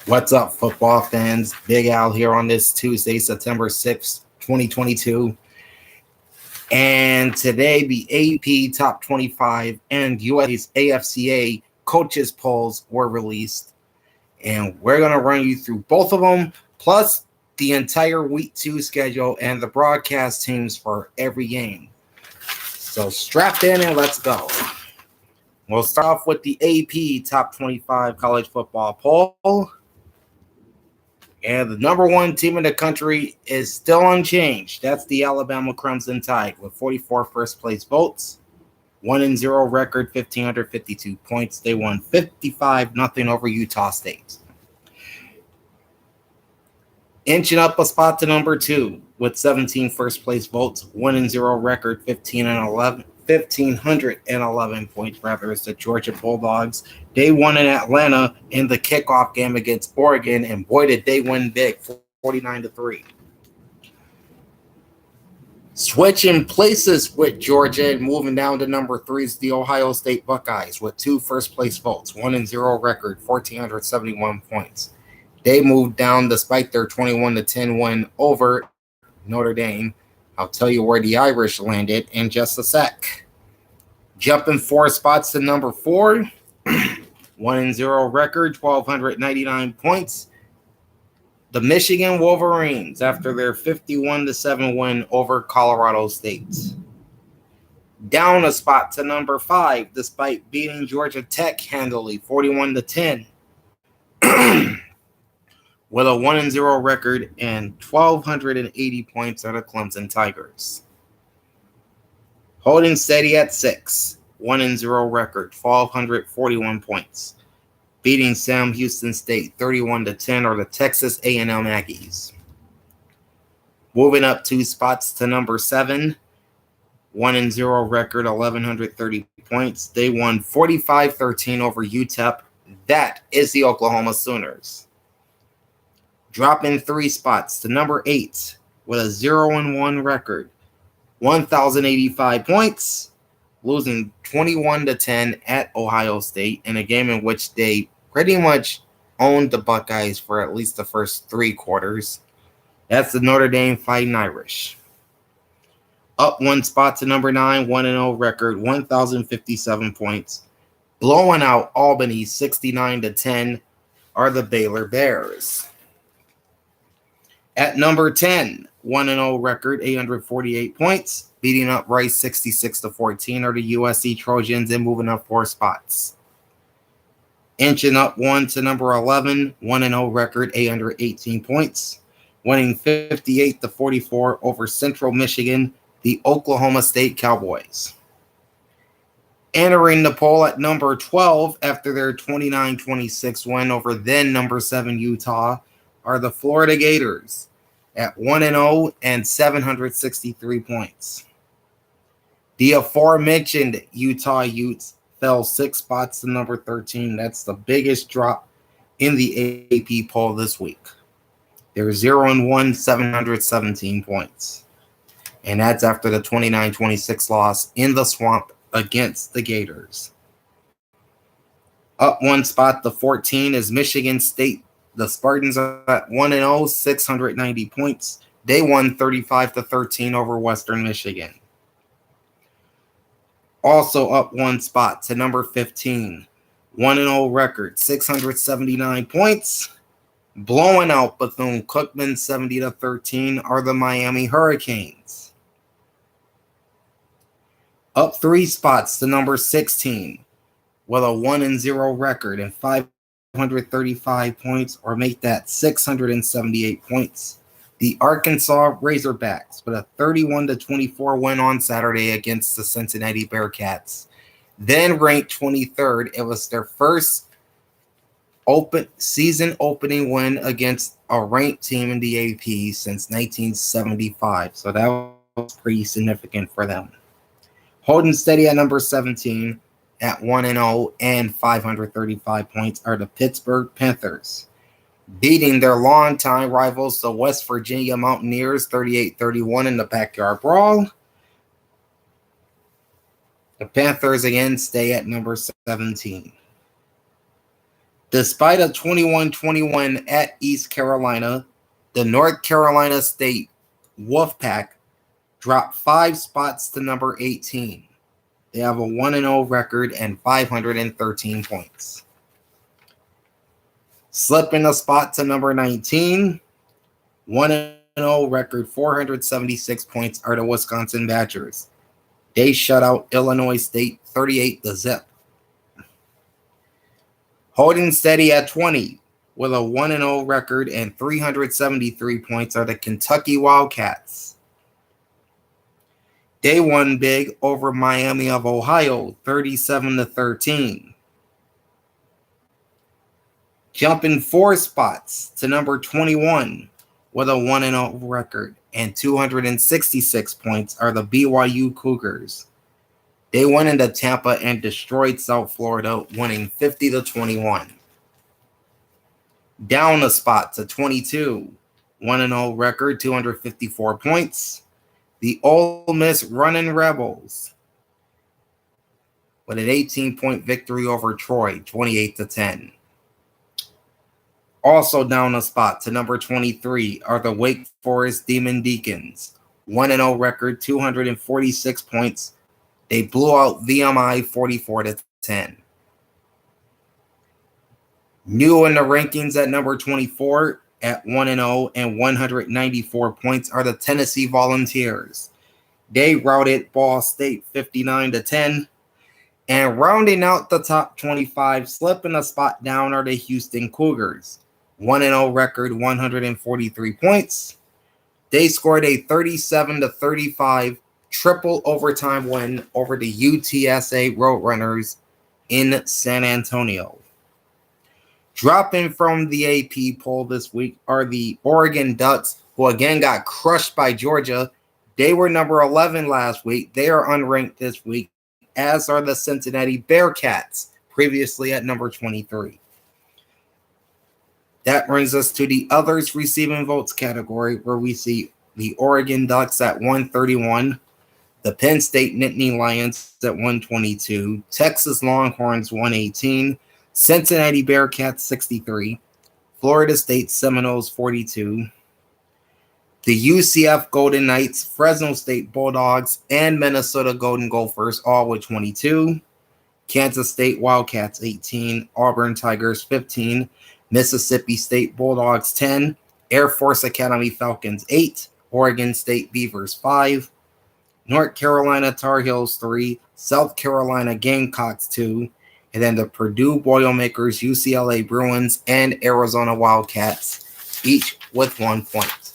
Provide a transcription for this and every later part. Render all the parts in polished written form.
What's up, football fans? Big Al here on this Tuesday, September 6th, 2022. And today, the AP Top 25 and USA's AFCA coaches polls were released. And we're going to run you through both of them, plus the entire Week 2 schedule and the broadcast teams for every game. So strap in and let's go. We'll start off with the AP Top 25 college football poll. And the number one team in the country is still unchanged. That's the Alabama Crimson Tide with 44 first place votes, 1-0 record, 1,552 points. They won 55-0 over Utah State. Inching up a spot to number two with 17 first place votes, 1-0 record, 1,511 points is the Georgia Bulldogs. They won in Atlanta in the kickoff game against Oregon, and boy, did they win big, 49-3. Switching places with Georgia and moving down to number three is the Ohio State Buckeyes with 2 first-place votes, 1-0 record, 1,471 points. They moved down despite their 21-10 win over Notre Dame. I'll tell you where the Irish landed in just a sec. Jumping 4 spots to number 4, 1-0 record, 1,299 points. The Michigan Wolverines after their 51-7 win over Colorado State. Down a spot to number 5 despite beating Georgia Tech handily, 41-10. With a 1-0 record and 1,280 points are the Clemson Tigers. Holding steady at 6, 1-0 record, 1,241 points. Beating Sam Houston State 31-10 are the Texas A&M Aggies. Moving up 2 spots to number 7, 1-0 record, 1,130 points. They won 45-13 over UTEP. That is the Oklahoma Sooners. Dropping 3 spots to number 8 with a 0-1 record, 1,085 points, losing 21-10 at Ohio State in a game in which they pretty much owned the Buckeyes for at least the first 3 quarters. That's the Notre Dame Fighting Irish. Up 1 spot to number 9, 1-0 record, 1,057 points. Blowing out Albany 69-10 are the Baylor Bears. At number 10, 1-0 record, 848 points. Beating up Rice 66-14 are the USC Trojans and moving up 4 spots. Inching up 1 to number 11, 1-0 record, 818 points. Winning 58-44 over Central Michigan, the Oklahoma State Cowboys. Entering the poll at number 12 after their 29-26 win over then number 7 Utah are the Florida Gators at 1-0 and 763 points. The aforementioned Utah Utes fell 6 spots to number 13. That's the biggest drop in the AP poll this week. They're 0-1, 717 points. And that's after the 29-26 loss in the Swamp against the Gators. Up 1 spot to 14 is Michigan State. The Spartans are at 1-0, 690 points. They won 35-13 over Western Michigan. Also up 1 spot to number 15, 1-0 record, 679 points. Blowing out Bethune-Cookman 70-13 are the Miami Hurricanes. Up 3 spots to number 16 with a 1-0 record and 535 points, or make that 678 points. The Arkansas Razorbacks with a 31-24 win on Saturday against the Cincinnati Bearcats. Then ranked 23rd, it was their first season opening win against a ranked team in the AP since 1975. So that was pretty significant for them. Holding steady at number 17 at 1-0 and 535 points are the Pittsburgh Panthers, beating their longtime rivals, the West Virginia Mountaineers, 38-31 in the backyard brawl. The Panthers again stay at number 17. Despite a 21-21 at East Carolina, the North Carolina State Wolfpack dropped 5 spots to number 18. They have a 1-0 record and 513 points. Slipping a spot to number 19, 1-0 record, 476 points are the Wisconsin Badgers. They shut out Illinois State 38-0. Holding steady at 20 with a 1-0 record and 373 points are the Kentucky Wildcats. They won big over Miami of Ohio, 37-13. Jumping 4 spots to number 21 with a 1-0 record and 266 points are the BYU Cougars. They went into Tampa and destroyed South Florida, winning 50-21. Down a spot to 22, 1-0 record, 254 points. The Ole Miss Running Rebels with an 18-point victory over Troy, 28-10. Also down a spot to number 23 are the Wake Forest Demon Deacons. 1-0 record, 246 points. They blew out VMI 44-10. New in the rankings at number 24 at 1-0 and 194 points are the Tennessee Volunteers. They routed Ball State 59-10. And rounding out the top 25, slipping a spot down are the Houston Cougars. 1-0 record, 143 points. They scored a 37-35 triple overtime win over the UTSA Roadrunners in San Antonio. Dropping from the AP poll this week are the Oregon Ducks, who again got crushed by Georgia. They were number 11 last week. They are unranked this week, as are the Cincinnati Bearcats, previously at number 23. That brings us to the others receiving votes category, where we see the Oregon Ducks at 131, the Penn State Nittany Lions at 122, Texas Longhorns 118, Cincinnati Bearcats 63, Florida State Seminoles 42, the UCF Golden Knights, Fresno State Bulldogs, and Minnesota Golden Gophers all with 22, Kansas State Wildcats 18, Auburn Tigers 15, Mississippi State Bulldogs 10, Air Force Academy Falcons 8, Oregon State Beavers 5, North Carolina Tar Heels 3, South Carolina Gamecocks 2, and then the Purdue Boilermakers, UCLA Bruins, and Arizona Wildcats, each with 1 point.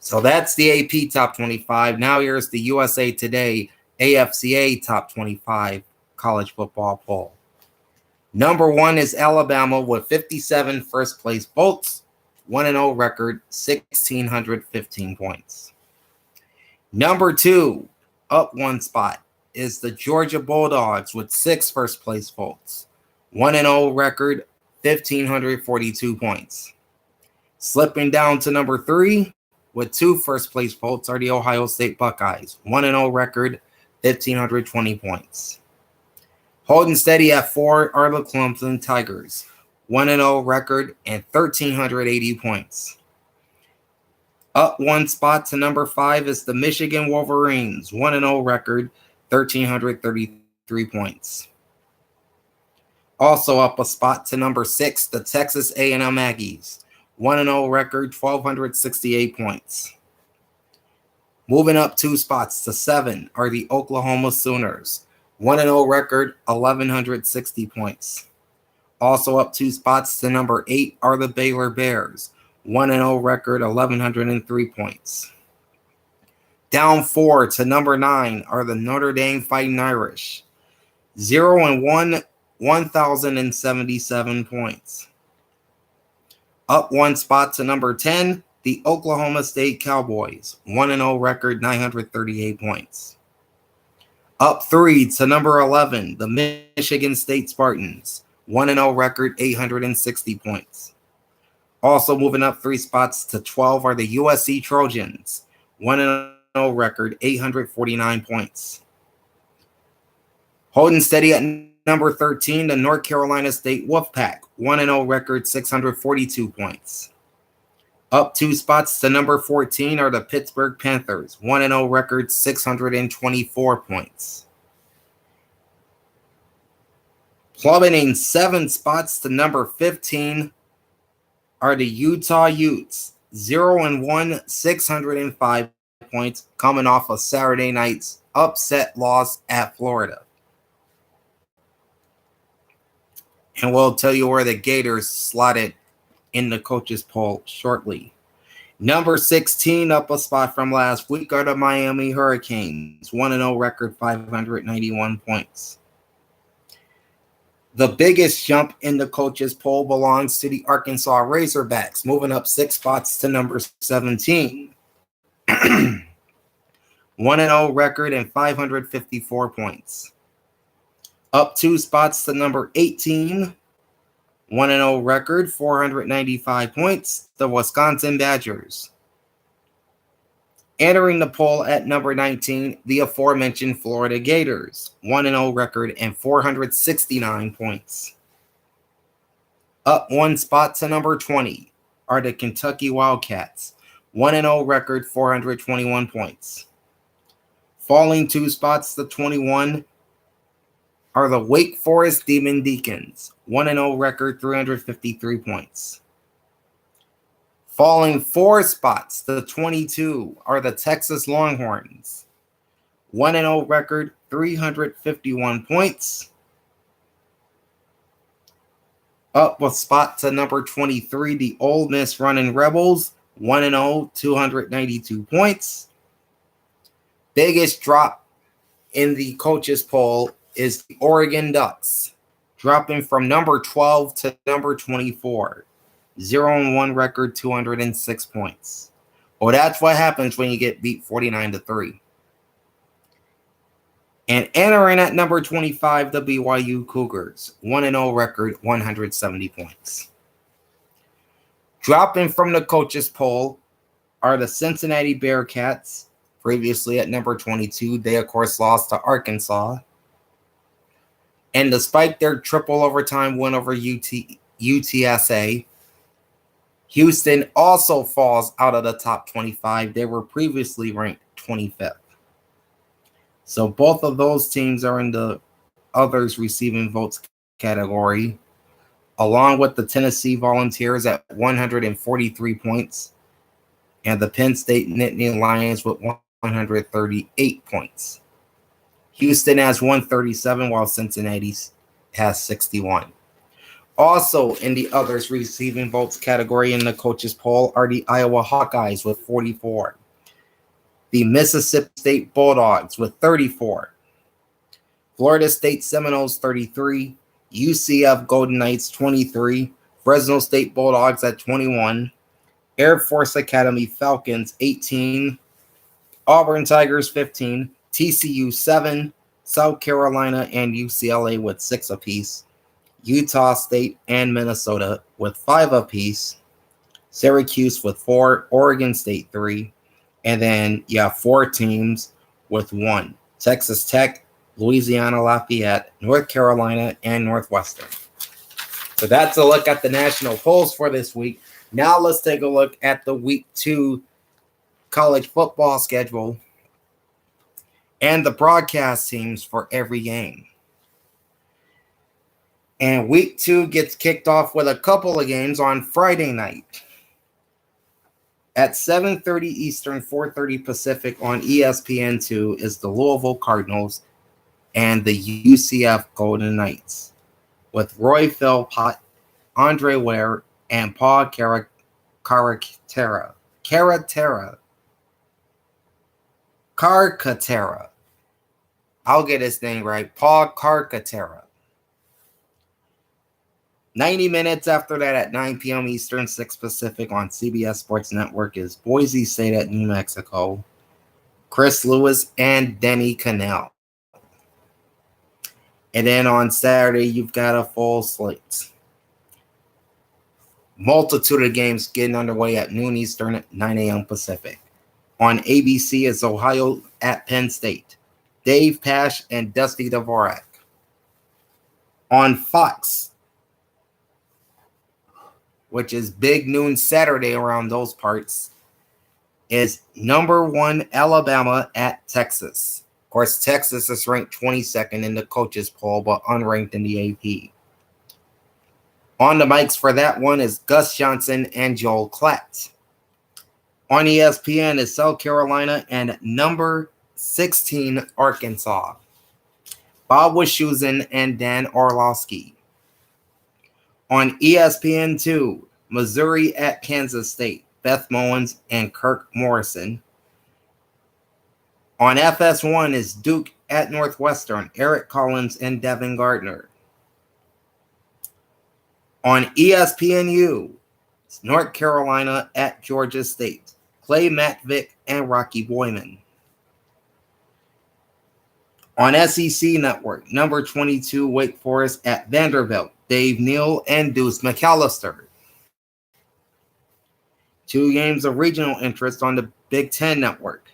So that's the AP Top 25. Now here's the USA Today AFCA Top 25 college football poll. Number 1 is Alabama with 57 first-place votes, 1-0 record, 1,615 points. Number 2, up 1 spot, is the Georgia Bulldogs with 6 first-place votes, 1-0 record, 1,542 points. Slipping down to number 3, with 2 first-place votes, are the Ohio State Buckeyes, 1-0 record, 1,520 points. Holding steady at 4 are the Clemson Tigers, 1-0 record and 1,380 points. Up 1 spot to number 5 is the Michigan Wolverines, 1-0 record, 1,333 points. Also up a spot to number 6, the Texas A&M Aggies, 1-0 record, 1,268 points. Moving up 2 spots to 7 are the Oklahoma Sooners, 1-0 record, 1,160 points. Also up 2 spots to number 8 are the Baylor Bears, 1-0 record, 1,103 points. Down 4 to number 9 are the Notre Dame Fighting Irish, 0-1, 1,077 points. Up 1 spot to number 10, the Oklahoma State Cowboys, 1-0 record, 938 points. Up 3 to number 11, the Michigan State Spartans, 1-0 record, 860 points. Also moving up 3 spots to 12 are the USC Trojans, 1-0 record, 849 points. Holding steady at number 13, the North Carolina State Wolfpack, 1-0 record, 642 points. Up 2 spots to number 14 are the Pittsburgh Panthers, 1-0 record, 624 points. Plummeting 7 spots to number 15 are the Utah Utes, 0-1, 605 points, coming off of Saturday night's upset loss at Florida. And we'll tell you where the Gators slotted in the coaches poll shortly. Number 16, up a spot from last week, are the Miami Hurricanes, 1-0 record, 591 points. The biggest jump in the coaches poll belongs to the Arkansas Razorbacks, moving up 6 spots to number 17. 1-0 record and 554 points. Up 2 spots to number 18. 1-0 record, 495 points. The Wisconsin Badgers. Entering the poll at number 19, the aforementioned Florida Gators. 1-0 record and 469 points. Up 1 spot to number 20 are the Kentucky Wildcats. 1-0 record, 421 points. Falling 2 spots to 21 are the Wake Forest Demon Deacons, 1-0 record, 353 points. Falling 4 spots to 22 are the Texas Longhorns, 1-0 record, 351 points. Up a spot to number 23, the Ole Miss Running Rebels, 1-0, 292 points. Biggest drop in the coaches poll is the Oregon Ducks, dropping from number 12 to number 24. 0-1 record, 206 points. Well, that's what happens when you get beat 49-3. And entering at number 25, the BYU Cougars, 1-0 record, 170 points. Dropping from the coaches poll are the Cincinnati Bearcats, previously at number 22. They, of course, lost to Arkansas. And despite their triple overtime win over UTSA, Houston also falls out of the top 25. They were previously ranked 25th. So both of those teams are in the others receiving votes category, along with the Tennessee Volunteers at 143 points and the Penn State Nittany Lions with 138 points. Houston has 137, while Cincinnati has 61. Also in the others receiving votes category in the coaches poll are the Iowa Hawkeyes with 44. The Mississippi State Bulldogs with 34. Florida State Seminoles 33. UCF Golden Knights 23. Fresno State Bulldogs at 21. Air Force Academy Falcons 18. Auburn Tigers 15. TCU 7, South Carolina and UCLA with 6 apiece, Utah State and Minnesota with 5 apiece, Syracuse with 4, Oregon State 3, and then 4 teams with 1, Texas Tech, Louisiana Lafayette, North Carolina, and Northwestern. So that's a look at the national polls for this week. Now let's take a look at the week 2 college football schedule and the broadcast teams for every game. And week 2 gets kicked off with a couple of games on Friday night. At 7:30 Eastern, 4:30 Pacific on ESPN2 is the Louisville Cardinals and the UCF Golden Knights, with Roy Philpott, Andre Ware, and Paul Carcaterra. I'll get his name right. Paul Carcaterra. 90 minutes after that at 9 p.m. Eastern, 6 Pacific on CBS Sports Network is Boise State at New Mexico. Chris Lewis and Denny Cannell. And then on Saturday, you've got a full slate. Multitude of games getting underway at noon Eastern at 9 a.m. Pacific. On ABC is Ohio at Penn State. Dave Pasch and Dusty Dvorak. On Fox, which is big noon Saturday around those parts, is number 1 Alabama at Texas. Of course, Texas is ranked 22nd in the coaches poll, but unranked in the AP. On the mics for that one is Gus Johnson and Joel Klatt. On ESPN is South Carolina and number 16 Arkansas. Bob Wischusen and Dan Orlovsky. On ESPN2, Missouri at Kansas State, Beth Mowins and Kirk Morrison. On FS1 is Duke at Northwestern, Eric Collins and Devin Gardner. On ESPNU, it's North Carolina at Georgia State, Clay Matvick and Rocky Boyman. On SEC Network, number 22 Wake Forest at Vanderbilt, Dave Neal and Deuce McAllister. 2 games of regional interest on the Big Ten Network.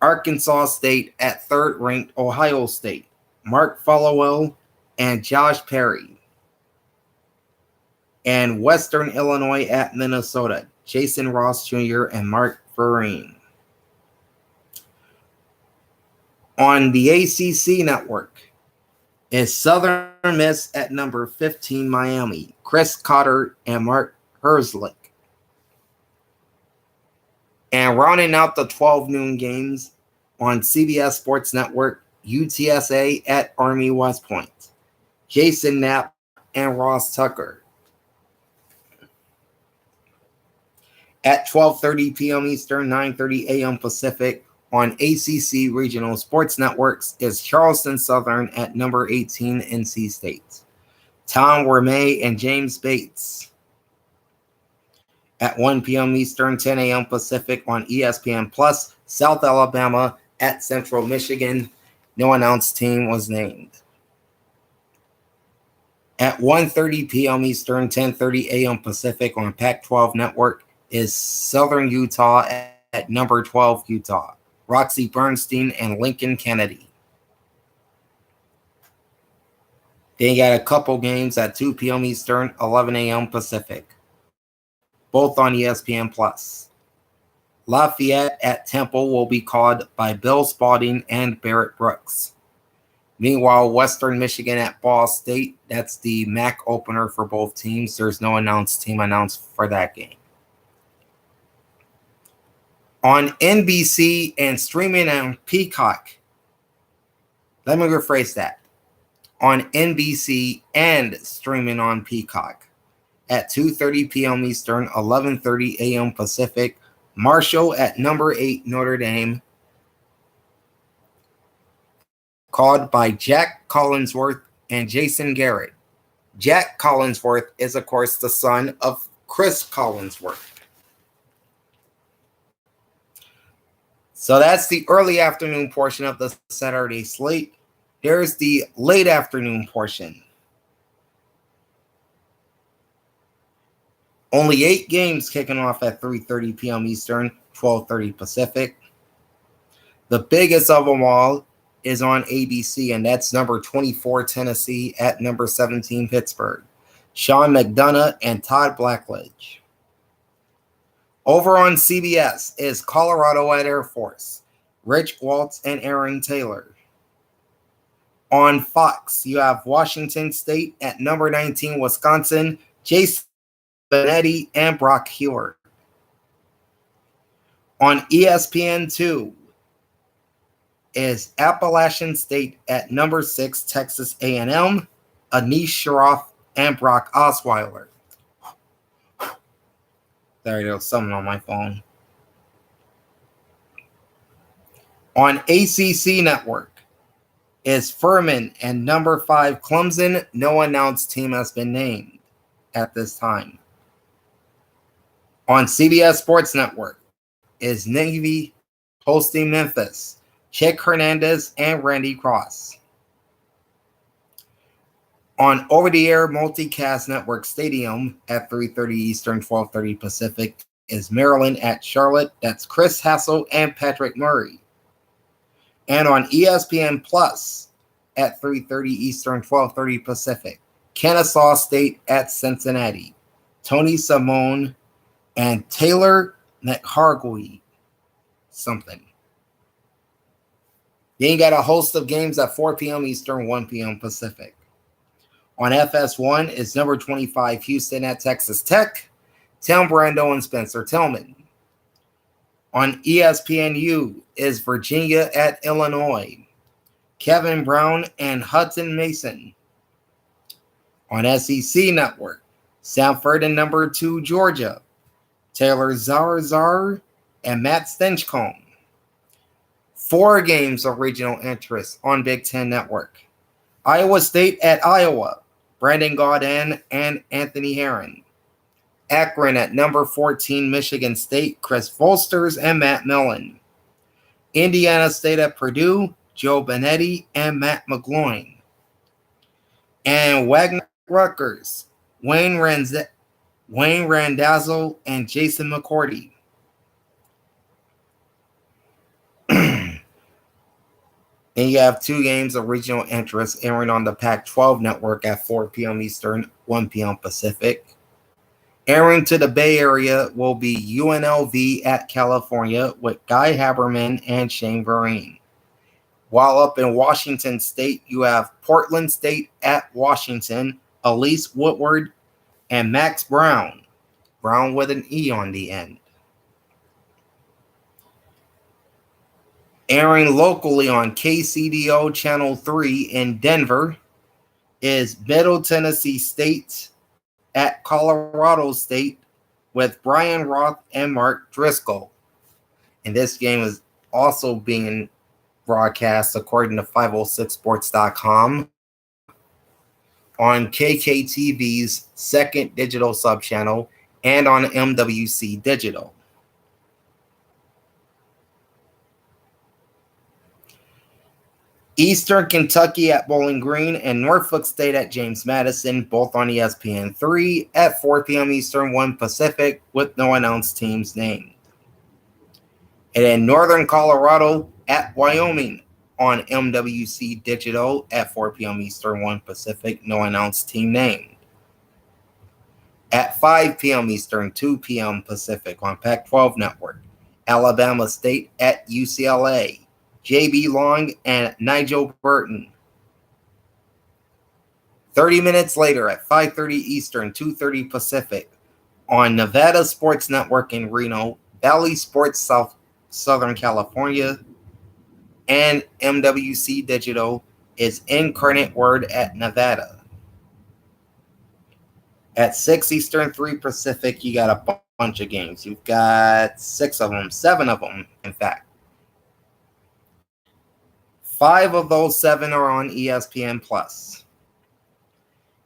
Arkansas State at third-ranked Ohio State, Mark Followell and Josh Perry. And Western Illinois at Minnesota, Jason Ross Jr. and Mark Vereen. On the ACC Network is Southern Miss at number 15 Miami, Chris Cotter and Mark Herzlich. And rounding out the 12 noon games on CBS Sports Network, UTSA at Army West Point, Jason Knapp and Ross Tucker. At 12:30 p.m. Eastern, 9:30 a.m. Pacific, on ACC Regional Sports Networks is Charleston Southern at number 18 NC State, Tom Wormay and James Bates. At 1 p.m. Eastern, 10 a.m. Pacific on ESPN Plus, South Alabama at Central Michigan. No announced team was named. At 1:30 p.m. Eastern, 10:30 a.m. Pacific on Pac-12 Network is Southern Utah at number 12 Utah, Roxy Bernstein and Lincoln Kennedy. Then you got a couple games at 2 p.m. Eastern, 11 a.m. Pacific, both on ESPN Plus. Lafayette at Temple will be called by Bill Spalding and Barrett Brooks. Meanwhile, Western Michigan at Ball State, that's the MAC opener for both teams. There's no announced team announced for that game. On NBC and streaming on Peacock, let me rephrase that. On NBC and streaming on Peacock at 2:30 p.m. Eastern, 11:30 a.m. Pacific, Marshall at number 8 Notre Dame, called by Jack Collinsworth and Jason Garrett. Jack Collinsworth is, of course, the son of Chris Collinsworth. So that's the early afternoon portion of the Saturday slate. There's the late afternoon portion. Only 8 games kicking off at 3:30 p.m. Eastern, 12:30 Pacific. The biggest of them all is on ABC, and that's number 24 Tennessee at number 17 Pittsburgh, Sean McDonough and Todd Blackledge. Over on CBS is Colorado at Air Force, Rich Waltz and Aaron Taylor. On Fox, you have Washington State at number 19 Wisconsin, Jason Benetti and Brock Hewer. On ESPN2 is Appalachian State at number 6 Texas A&M, Anish Shroff and Brock Osweiler. There you go, something on my phone. On ACC Network is Furman and number 5 Clemson. No announced team has been named at this time. On CBS Sports Network is Navy hosting Memphis, Chick Hernandez and Randy Cross. On over-the-air multicast network Stadium at 3:30 Eastern, 12:30 Pacific is Maryland at Charlotte. That's Chris Hassel and Patrick Murray. And on ESPN Plus, at 3:30 Eastern, 12:30 Pacific. Kennesaw State at Cincinnati. Tony Simone and Taylor McHargwey something. Then you got a host of games at 4 p.m. Eastern, 1 p.m. Pacific. On FS1 is number 25 Houston at Texas Tech, Tim Brando and Spencer Tillman. On ESPNU is Virginia at Illinois, Kevin Brown and Hudson Mason. On SEC Network, Samford and number 2 Georgia, Taylor Zarzar and Matt Stinchcomb. 4 games of regional interest on Big Ten Network. Iowa State at Iowa, Brandon Gaudin and Anthony Herron. Akron at number 14 Michigan State, Chris Volsters and Matt Millen. Indiana State at Purdue, Joe Benetti and Matt McGloin. And Wagner Rutgers, Wayne Randazzo and Jason McCourty. And you have 2 games of regional interest airing on the Pac-12 network at 4 p.m. Eastern, 1 p.m. Pacific. Airing to the Bay Area will be UNLV at California with Guy Haberman and Shane Vereen. While up in Washington State, you have Portland State at Washington, Elise Woodward and Max Brown. Brown with an E on the end. Airing locally on KCDO Channel 3 in Denver is Middle Tennessee State at Colorado State with Brian Roth and Mark Driscoll. And this game is also being broadcast, according to 506sports.com, on KKTV's second digital subchannel and on MWC Digital. Eastern Kentucky at Bowling Green and Norfolk State at James Madison, both on ESPN3 at 4 p.m. Eastern, 1 Pacific, with no announced teams named. And in Northern Colorado at Wyoming on MWC Digital at 4 p.m. Eastern, 1 Pacific, no announced team named. At 5 p.m. Eastern, 2 p.m. Pacific on Pac-12 Network, Alabama State at UCLA. J.B. Long and Nigel Burton. 30 minutes later at 5:30 Eastern, 2:30 Pacific, on Nevada Sports Network in Reno, Valley Sports Southern California, and MWC Digital is Incarnate Word at Nevada. At 6 Eastern, 3 Pacific, you got a bunch of games. You've got 7 of them, in fact. 5 of those 7 are on ESPN+.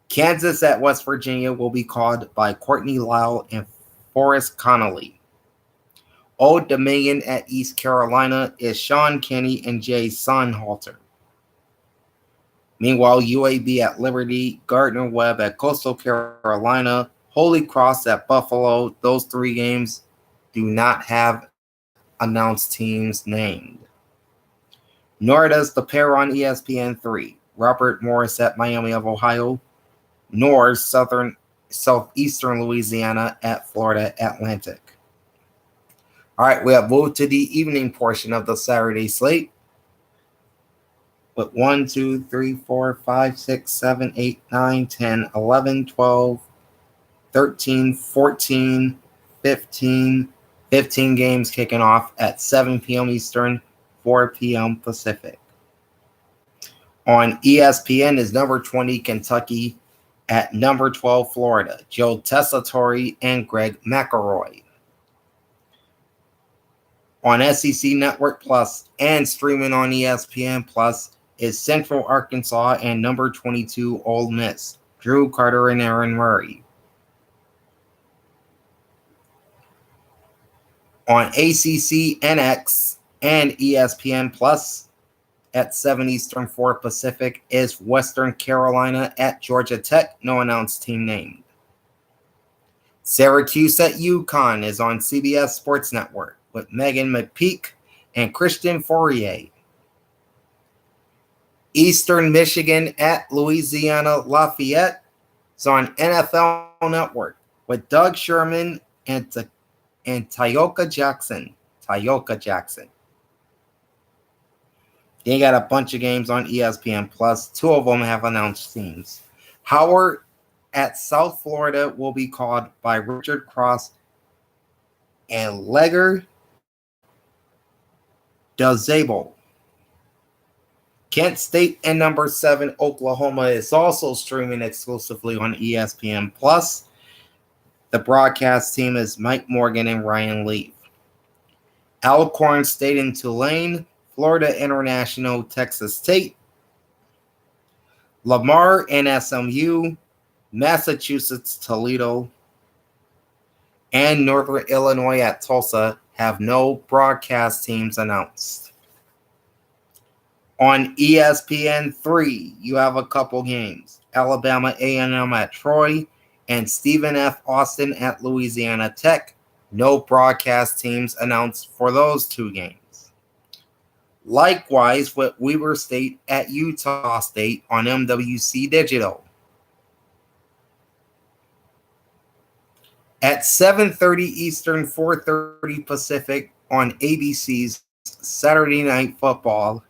Kansas at West Virginia will be called by Courtney Lyle and Forrest Connolly. Old Dominion at East Carolina is Sean Kenny and Jay Sonhalter. Meanwhile, UAB at Liberty, Gardner Webb at Coastal Carolina, Holy Cross at Buffalo. Those 3 games do not have announced teams named. Nor does the pair on ESPN3, Robert Morris at Miami of Ohio, nor Southeastern Louisiana at Florida Atlantic. All right, we have moved to the evening portion of the Saturday slate with 1, 2, 3, 4, 5, 6, 7, 8, 9, 10, 11, 12, 13, 14, 15 games kicking off at 7 p.m. Eastern, 4 p.m. Pacific. On ESPN is number 20 Kentucky at number 12 Florida, Joe Tessitore and Greg McElroy. On SEC Network Plus and streaming on ESPN Plus is Central Arkansas and number 22 Ole Miss, Drew Carter and Aaron Murray. On ACC NX and ESPN Plus at 7 Eastern, 4 Pacific is Western Carolina at Georgia Tech, no announced team named. Syracuse at UConn is on CBS Sports Network with Megan McPeak and Christian Fourier. Eastern Michigan at Louisiana Lafayette is on NFL Network with Doug Sherman and Tyoka Jackson. Tyoka Jackson. They got a bunch of games on ESPN Plus. Two of them have announced teams. Howard at South Florida will be called by Richard Cross and Legger DeZable. Kent State and number 7 Oklahoma is also streaming exclusively on ESPN Plus. The broadcast team is Mike Morgan and Ryan Leaf. Alcorn State and Tulane, Florida International, Texas State. Lamar and SMU, Massachusetts, Toledo, and Northern Illinois at Tulsa have no broadcast teams announced. On ESPN3, you have a couple games. Alabama A&M at Troy and Stephen F. Austin at Louisiana Tech. No broadcast teams announced for those two games. Likewise with Weber State at Utah State on MWC Digital. At 7:30 Eastern, 4:30 Pacific on ABC's Saturday Night Football,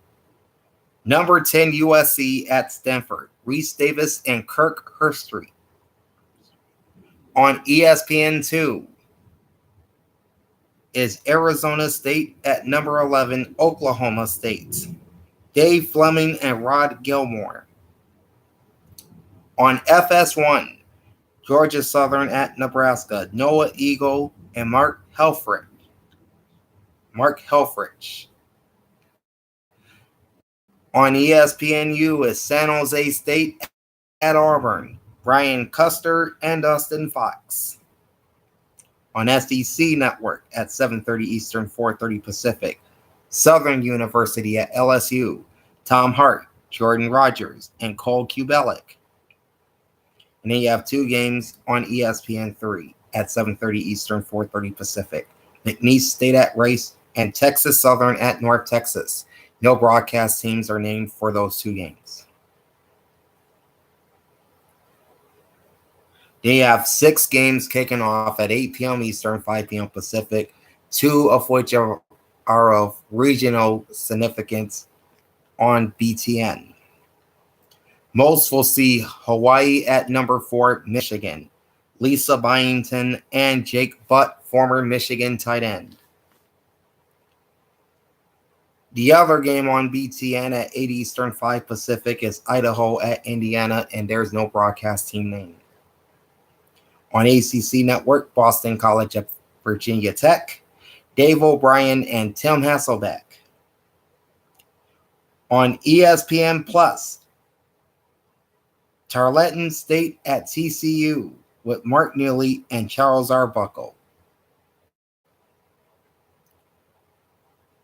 number 10 USC at Stanford, Reese Davis and Kirk Herbstreit. On ESPN2 is Arizona State at number 11 Oklahoma State, Dave Fleming and Rod Gilmore. On FS1, Georgia Southern at Nebraska, Noah Eagle and Mark Helfrich. On ESPNU is San Jose State at Auburn, Brian Custer and Dustin Fox. On SEC Network at 7:30 Eastern, 4:30 Pacific, Southern University at LSU, Tom Hart, Jordan Rogers, and Cole Kubelic. And then you have two games on ESPN3 at 7:30 Eastern, 4:30 Pacific, McNeese State at Rice and Texas Southern at North Texas. No broadcast teams are named for those two games. They have 6 games kicking off at 8 p.m. Eastern, 5 p.m. Pacific, 2 of which are of regional significance on BTN. Most will see Hawaii at number 4, Michigan, Lisa Byington and Jake Butt, former Michigan tight end. The other game on BTN at 8 Eastern, 5 Pacific is Idaho at Indiana, and there's no broadcast team name. On ACC Network, Boston College at Virginia Tech, Dave O'Brien and Tim Hasselbeck. On ESPN Plus, Tarleton State at TCU with Mark Neely and Charles Arbuckle.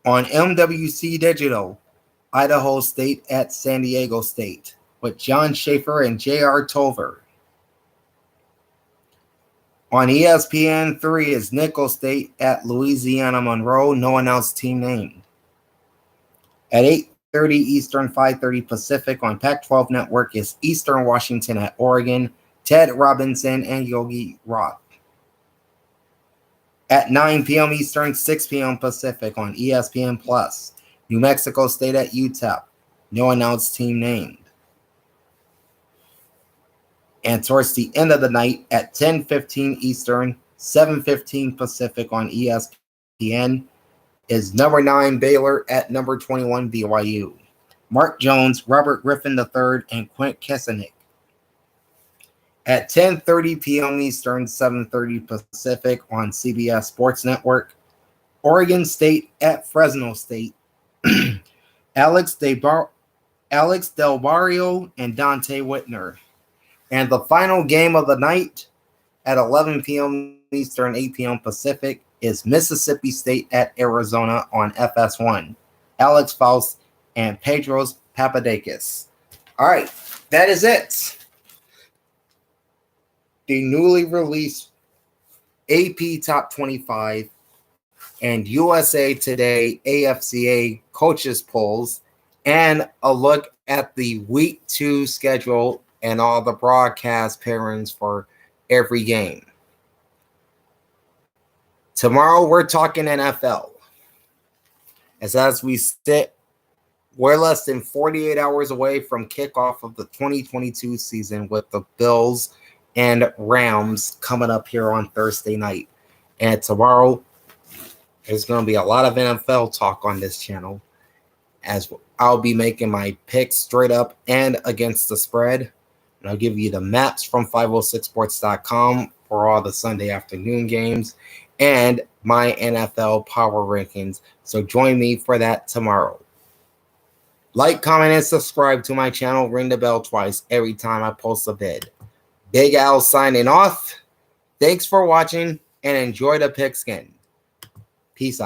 On MWC Digital, Idaho State at San Diego State with John Schaefer and J.R. Tolver. On ESPN3 is Nickel State at Louisiana Monroe, no announced team named. At 8:30 Eastern, 5:30 Pacific on Pac-12 Network is Eastern Washington at Oregon, Ted Robinson and Yogi Roth. At 9 p.m. Eastern, 6 p.m. Pacific on ESPN Plus, New Mexico State at UTEP, no announced team named. And towards the end of the night at 10:15 Eastern, 7:15 Pacific on ESPN is number 9 Baylor at number 21 BYU. Mark Jones, Robert Griffin III, and Quint Kesenick. At 10:30 p.m. Eastern, 7:30 Pacific on CBS Sports Network, Oregon State at Fresno State. Alex Del Barrio and Dante Whitner. And the final game of the night at 11 p.m. Eastern, 8 p.m. Pacific is Mississippi State at Arizona on FS1. Alex Faust and Pedros Papadakis. All right, that is it. The newly released AP Top 25 and USA Today AFCA coaches polls and a look at the week 2 schedule and all the broadcast pairings for every game. Tomorrow we're talking NFL. As we sit, we're less than 48 hours away from kickoff of the 2022 season with the Bills and Rams coming up here on Thursday night. And tomorrow, there's going to be a lot of NFL talk on this channel, as I'll be making my picks straight up and against the spread. And I'll give you the maps from 506sports.com for all the Sunday afternoon games and my NFL power rankings. So join me for that tomorrow. Like, comment, and subscribe to my channel. Ring the bell twice every time I post a vid. Big Al signing off. Thanks for watching and enjoy the pigskin. Peace out.